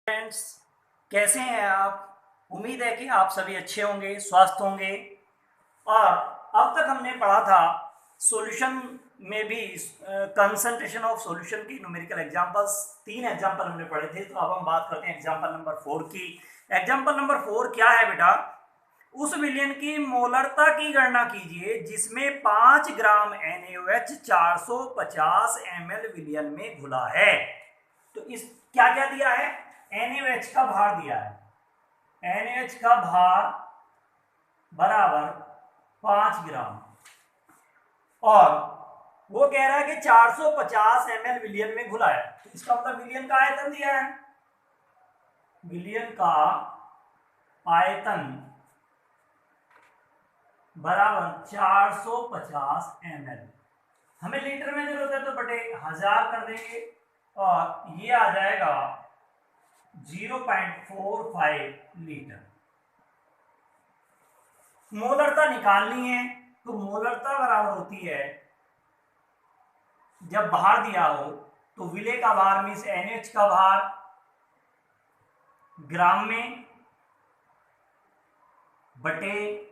Friends, कैसे हैं आप? उम्मीद है कि आप सभी अच्छे होंगे, स्वस्थ होंगे। और अब तक हमने पढ़ा था सॉल्यूशन में भी कंसंट्रेशन ऑफ सॉल्यूशन की न्यूमेरिकल एग्जांपल्स। 3 एग्जांपल हमने पढ़े थे, तो अब हम बात करते हैं एग्जांपल नंबर 4 की। एग्जांपल नंबर 4 क्या है बेटा? उस विलयन की मोलरता की गणना कीजिए जिसमें 5 ग्राम NaOH 450 ml विलयन में घुला है। तो इस क्या क्या दिया है? NaOH का भार दिया है। NaOH का भार बराबर 5 ग्राम, और वो कह रहा है कि 450 ml विलियन में घुला है। तो इसका मतलब विलियन का आयतन दिया है। विलियन का आयतन बराबर 450 ml। हमें लीटर में जरूरत है तो बटे 1000 कर देंगे, और ये आ जाएगा 0.45 लीटर। मोलरता निकालनी है तो मोलरता बराबर होती है, जब भार दिया हो तो विले का भार मीन्स NaOH का भार ग्राम में बटे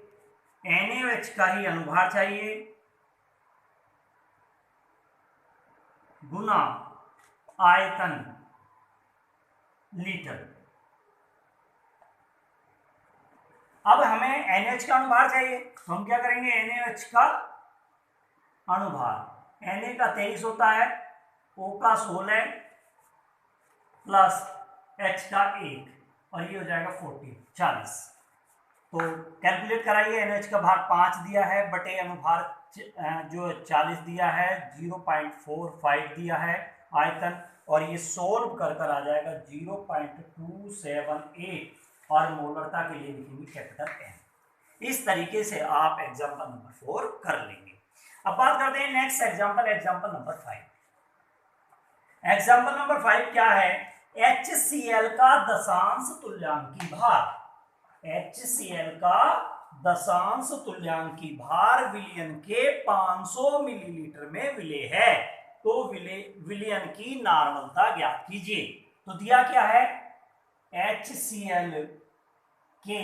NaOH का ही अनुभार चाहिए गुना आयतन लीटर। अब हमें NaOH का अनुभार चाहिए, तो हम क्या करेंगे? NaOH का अनुभार, Na का 23 होता है, O का 16 प्लस H का 1, और ये हो जाएगा 40। तो कैलकुलेट कराइए। NaOH का भार 5 दिया है बटे अनुभार जो 40 दिया है, 0.45 दिया है आयतन, और ये सोल्व कर आ जाएगा 0.278, और मोलरता के लिए लिखेंगे कैपिटल N। इस तरीके से आप एग्जांपल नंबर 4 कर लेंगे। अब बात करते हैं next example, example number 5। Example number 5 क्या है? HCl का दशांश तुल्यांकी भार। HCl का दशांश तुल्यांकी भार विलयन के 500 मिलीलीटर में विले है। तो विलयन की नॉर्मलता ज्ञात कीजिए। तो दिया क्या है? HCl के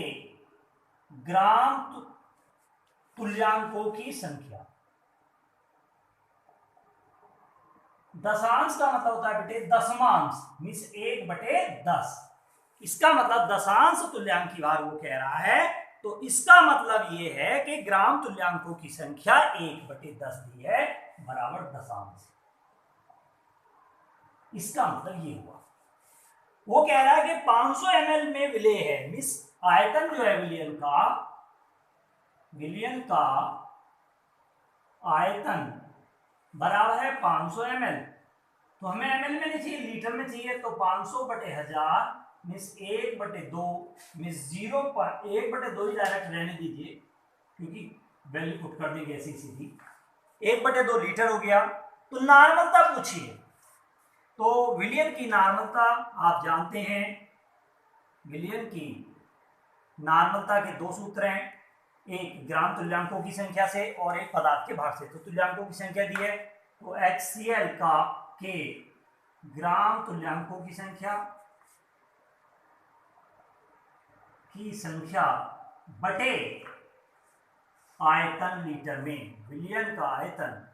ग्राम तुल्यांकों की संख्या। दशांश का मतलब होता है बेटे दशमांश, मीन्स 1/10। इसका मतलब दशांश तुल्यांकी भार वो कह रहा है, तो इसका मतलब ये है कि ग्राम तुल्यांकों की संख्या 1/10 दी है बराबर दशांश। इसका मतलब ये हुआ। वो कह रहा है कि 500 ml में विलेय है, मीन्स आयतन जो है विलियन का आयतन बराबर है 500 ml। तो हमें ml में नहीं चाहिए, लीटर में चाहिए। तो 500/1000 मीन्स 1/2, मीन्स 1/2 ही डायरेक्ट रहने दीजिए, क्योंकि वैल्यू पुट कर देंगे ऐसी सीधी। 1/2 लीटर हो गया। तो नॉर्मलता पूछिए, तो विलियन की नॉर्मलता आप जानते हैं। विलियन की नॉर्मलता के 2 सूत्र हैं, एक ग्राम तुल्यांकों की संख्या से और एक पदार्थ के भार से। तो तुल्यांकों की संख्या दी है, तो HCl का के ग्राम तुल्यांकों की संख्या बटे आयतन लीटर में। विलियन का आयतन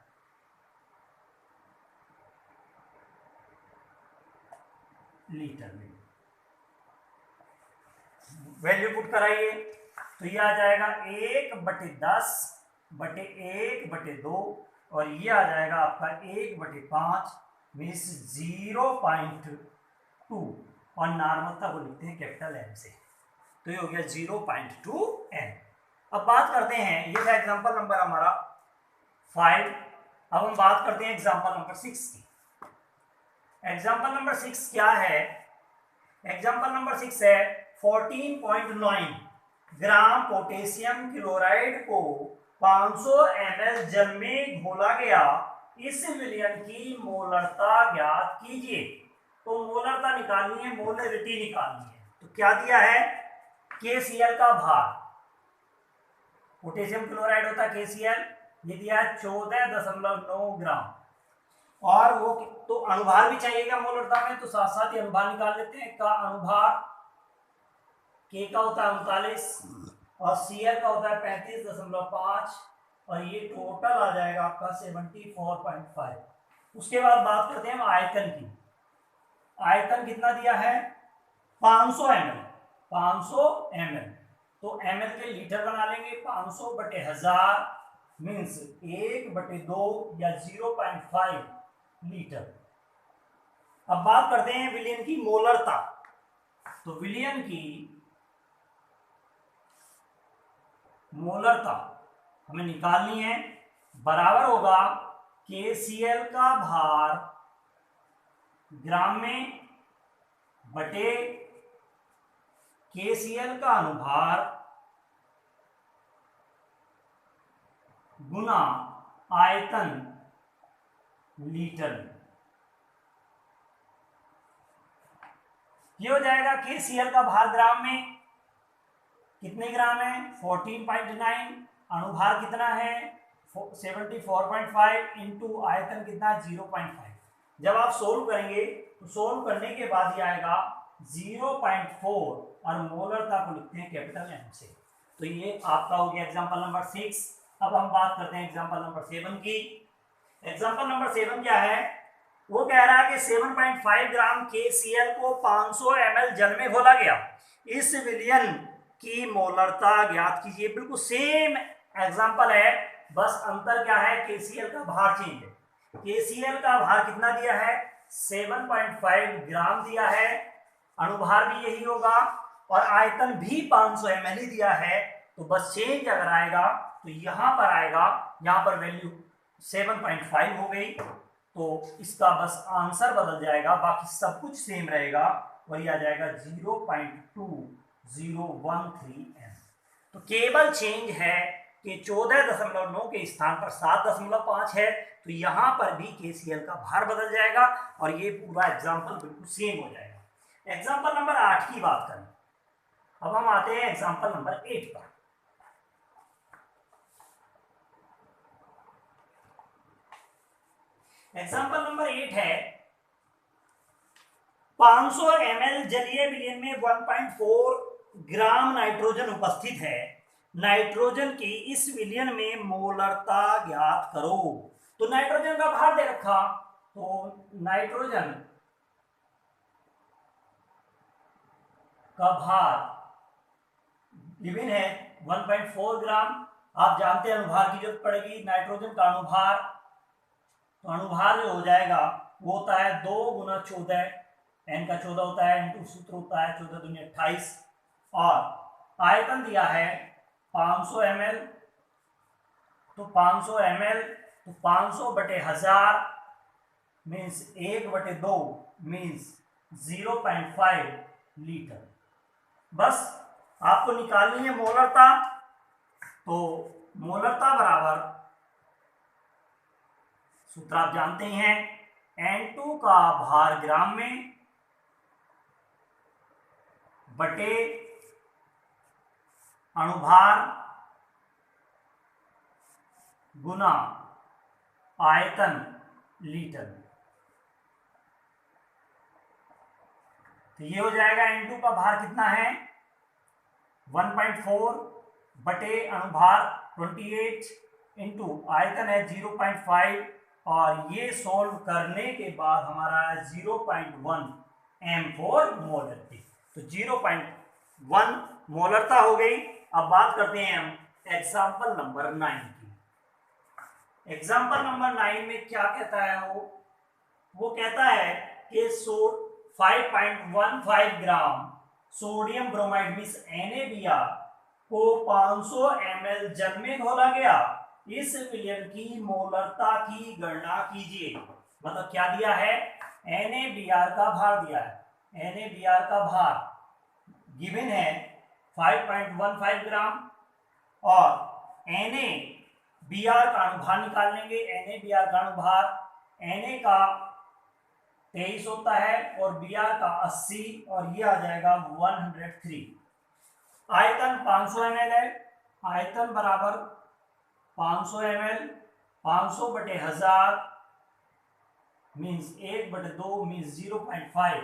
लीटर में, वैल्यू पुट कराइए। तो ये आ जाएगा 1/10 बटे 1/2, और ये आ जाएगा आपका 1/5 मीन्स 0.2, और नॉर्मलता को लिखते हैं कैपिटल M से। तो ये हो गया 0.2 N। अब बात करते हैं, ये था एग्जांपल नंबर हमारा 5। अब हम बात करते हैं एग्जांपल नंबर 6 की। एग्जांपल नंबर 6 क्या है? एग्जांपल नंबर 6 है 14.9 ग्राम पोटेशियम क्लोराइड को 500 ml जल में घोला गया, इस विलयन की मोलरता ज्ञात कीजिए। तो मोलरता निकालनी है, मोलरिटी निकालनी है। तो क्या दिया है? KCl का भार, पोटेशियम क्लोराइड होता है KCl, ये दिया है 14.9 ग्राम। और वो तो अनुभार भी चाहिएगा मोलरता में, तो साथ साथ ही अनुभार निकाल लेते हैं। का अनुभार के का होता है 39 और सीएल का होता है 35.5 और ये टोटल आ जाएगा आपका 74.5। उसके बाद बात करते हैं हम आयतन की। आयतन कितना दिया है 500 ml। 500 ml तो ml के लीटर बना लेंगे। 500 बटे 1000 मीन्स 1/2 या 0.5 लीटर। अब बात करते हैं विलयन की मोलरता। तो विलयन की मोलरता हमें निकालनी है, बराबर होगा KCl का भार ग्राम में बटे KCl का अनुभार गुना आयतन लीटर। ये हो जाएगा KCl का भार ग्राम में कितने ग्राम है 14.9, अनुभार कितना है 74.5 इंटू आयतन कितना है 0.5। जब आप सोल्व करेंगे तो सोल्व करने के बाद ये आएगा 0.4 और मोलरता को लिखते हैं कैपिटल M से। तो ये आपका हो गया एग्जांपल नंबर 6। अब हम बात करते हैं एग्जांपल नंबर 7 की। एग्जांपल नंबर 7 क्या है, वो कह रहा है कि 7.5 ग्राम KCl को 500 ml जल में घोला गया। इस विलयन की मोलरता ज्ञात कीजिए। बिल्कुल सेम एग्जांपल है, बस अंतर क्या है KCl का भार चेंज है। KCl का भार कितना दिया है 7.5 ग्राम दिया है, अनुभार भी यही होगा और आयतन भी 500 ml ही दिया है। तो बस चेंज अगर आएगा तो यहां पर आएगा, यहां पर वैल्यू 7.5 हो गई तो इसका बस आंसर बदल जाएगा, बाकी सब कुछ सेम रहेगा और ये आ जाएगा 0.2013 m। तो केवल चेंज है कि 14.9 के स्थान पर 7.5 है, तो यहां पर भी KCl का भार बदल जाएगा और ये पूरा एग्जाम्पल बिल्कुल सेम हो जाएगा। एग्जाम्पल नंबर 8 की बात करें। अब हम आते हैं एग्जाम्पल नंबर 8 पर। एग्जाम्पल नंबर 8 है 500 ml जलीय विलयन में 1.4 ग्राम नाइट्रोजन उपस्थित है। नाइट्रोजन की इस विलयन में मोलरता ज्ञात करो। तो नाइट्रोजन का भार दे रखा, तो नाइट्रोजन का भार गिवन है 1.4 ग्राम। आप जानते हैं अनुभार की जरूरत पड़ेगी। नाइट्रोजन का अनुभार, तो अनुभार जो हो जाएगा वो होता है 2 × 14, n का 14 होता है, इंटू सूत्र होता है 14 दूनी 28 और आयतन दिया है 500 ml। तो 500 ml तो 500 बटे 1000 मीन्स 1/2 मीन्स 0.5 लीटर। बस आपको निकालनी है मोलरता। तो मोलरता बराबर सूत्र आप जानते हैं, N2 का भार ग्राम में बटे अनुभार गुना आयतन लीटर। तो ये हो जाएगा N2 का भार कितना है 1.4 बटे अनुभार 28 इंटू आयतन है 0.5 और ये सॉल्व करने के बाद हमारा 0.1 m फॉर मोलरिटी। तो 0.1 मोलरता हो गई। अब बात करते हैं हम एग्जाम्पल नंबर 9 की। एग्जाम्पल नंबर 9 में क्या कहता है वो कहता है कि 5.15 gram sodium bromide means NaBr को 500 ml जल में घोला गया। इस विलयन की मोलरता की गणना कीजिए। मतलब क्या दिया है NaBr का भार दिया है। NaBr का भार गिवन है 5.15 ग्राम और NaBr का अनुभार निकाल लेंगे। NaBr का अनुभार Na का 23 होता है और Br का 80 और ये आ जाएगा 103। आयतन 500 ml है। आयतन बराबर 500 ml 500 बटे 1000 मीन्स 1/2 मीन्स 0.5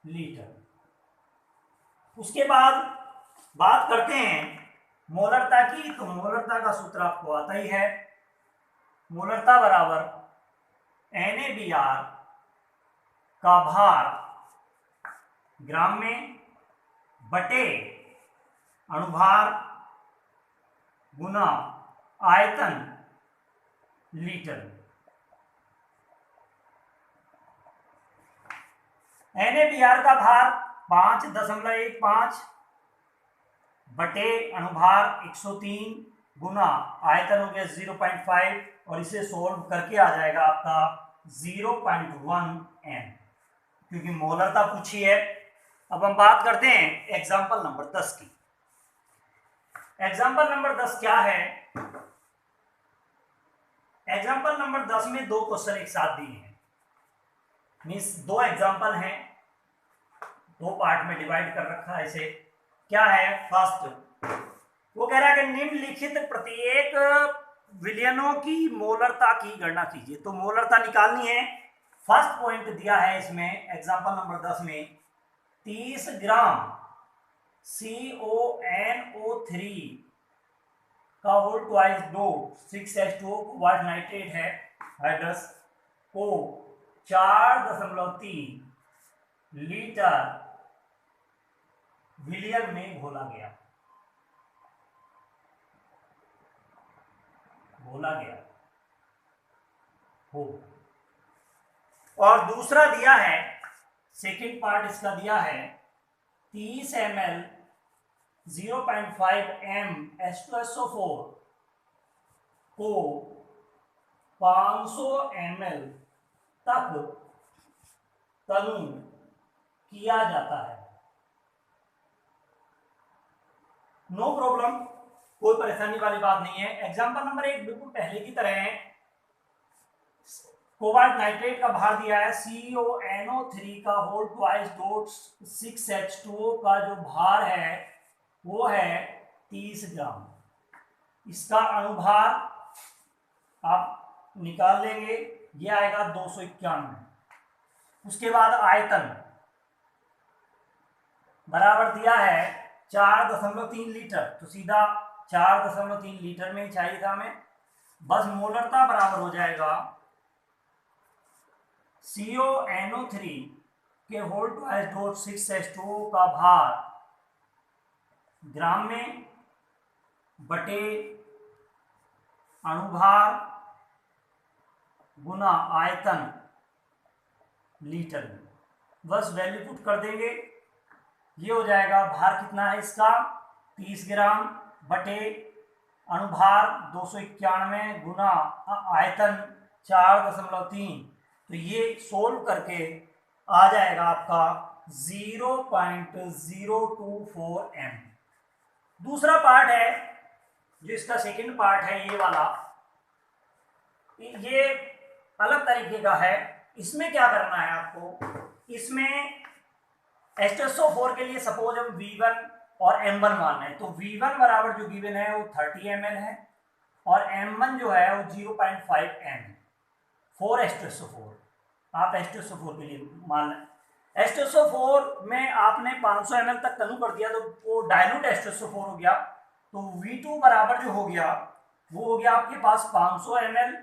लीटर। उसके बाद बात करते हैं मोलरता की। तो मोलरता का सूत्र आपको आता ही है, मोलरता बराबर NaBr का भार ग्राम में बटे अणुभार गुना आयतन लीटर। NaBr का भार 5.15 बटे अणुभार 103 गुना आयतन हो गया 0.5, और इसे सोल्व करके आ जाएगा आपका 0.1 m, क्योंकि मोलरता पूछी है। अब हम बात करते हैं एग्जाम्पल नंबर 10 की। एग्जाम्पल नंबर 10 क्या है? एग्जाम्पल नंबर 10 में 2 क्वेश्चन एक साथ दिए हैं, मीन्स 2 एग्जाम्पल हैं, 2 पार्ट में डिवाइड कर रखा है इसे। क्या है? फर्स्ट वो कह रहा है कि निम्नलिखित प्रत्येक विलयनों की मोलरता की गणना कीजिए। तो मोलरता निकालनी है। फर्स्ट पॉइंट दिया है इसमें एग्जाम्पल नंबर 10 में 30 ग्राम CONO3 का whole twice dot 6H2O cobalt nitrate है हाइड्रस को 4.3 लीटर विलियन में घोला गया हो। और दूसरा दिया है, सेकेंड पार्ट इसका दिया है 30 ml 0.5 m H2SO4 को 500 ml तक तनु किया जाता है। नो प्रॉब्लम, कोई परेशानी वाली बात नहीं है। एग्जाम्पल नंबर 1 बिल्कुल पहले की तरह है। कोबाल्ट नाइट्रेट का भार दिया है CONO3 का होल ट्वाइस डॉट 6H2O का जो भार है वो है 30 ग्राम। इसका अणुभार आप निकाल लेंगे, ये आएगा 291। उसके बाद आयतन बराबर दिया है 4.3 लीटर, तो सीधा 4.3 लीटर में चाहिए था हमें। बस मोलरता बराबर हो जाएगा CONO3 के होल ट्वाइस डॉट 6H2O का भार ग्राम में बटे अणुभार गुना आयतन लीटर में। बस वैल्यू पुट कर देंगे, ये हो जाएगा। भार कितना है इसका? 30 ग्राम बटे अणुभार 291 गुना आयतन 4.3, तो ये सोल्व करके आ जाएगा आपका 0.024 m। दूसरा पार्ट है जो इसका सेकंड पार्ट है, ये वाला, ये अलग तरीके का है। इसमें क्या करना है आपको? इसमें H2SO4 के लिए सपोज हम V1 और M1 मानना है, तो V1 बराबर जो गिवन है वो 30 ml है और M1 जो है वो 0.5 m फॉर H2SO4। आप H2SO4 के लिए मान लें। H2SO4 में आपने 500 ml तक तनु कर दिया तो वो डायलूट H2SO4 हो गया। तो V2 बराबर जो हो गया वो हो गया आपके पास 500 ml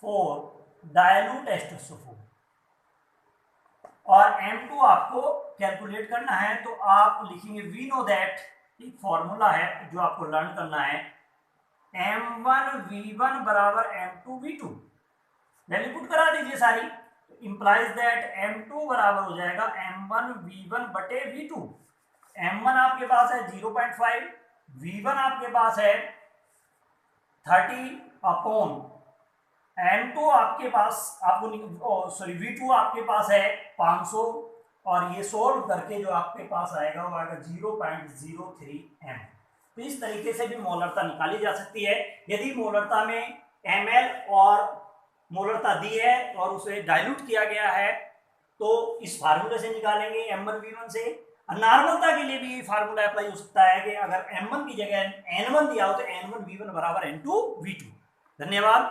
फॉर डायलूट H2SO4, और M2 आपको कैलकुलेट करना है। तो आप लिखेंगे वी नो दैट, एक फॉर्मूला है जो आपको लर्न करना है, M1V1 बराबर M2V2। वैल्यू पुट करा दीजिए सारी, इंप्लाइज दैट M2 बराबर हो जाएगा M1V1 बटे V2। M1 आपके पास है 0.5, V1 आपके पास है 30 अपॉन M2 आपके पास V2 आपके पास है 500, और ये सोल्व करके जो आपके पास आएगा वो आएगा 0.03 m। तो इस तरीके से भी मोलरता निकाली जा सकती है। यदि मोलरता में ml और मोलरता दी है और उसे डाइल्यूट किया गया है तो इस फार्मूले से निकालेंगे M1V1 से। नॉर्मलता के लिए भी ये फार्मूला अप्लाई हो सकता है कि अगर M1 की जगह N1 दिया हो तो N1V1 बराबर N2V2। धन्यवाद।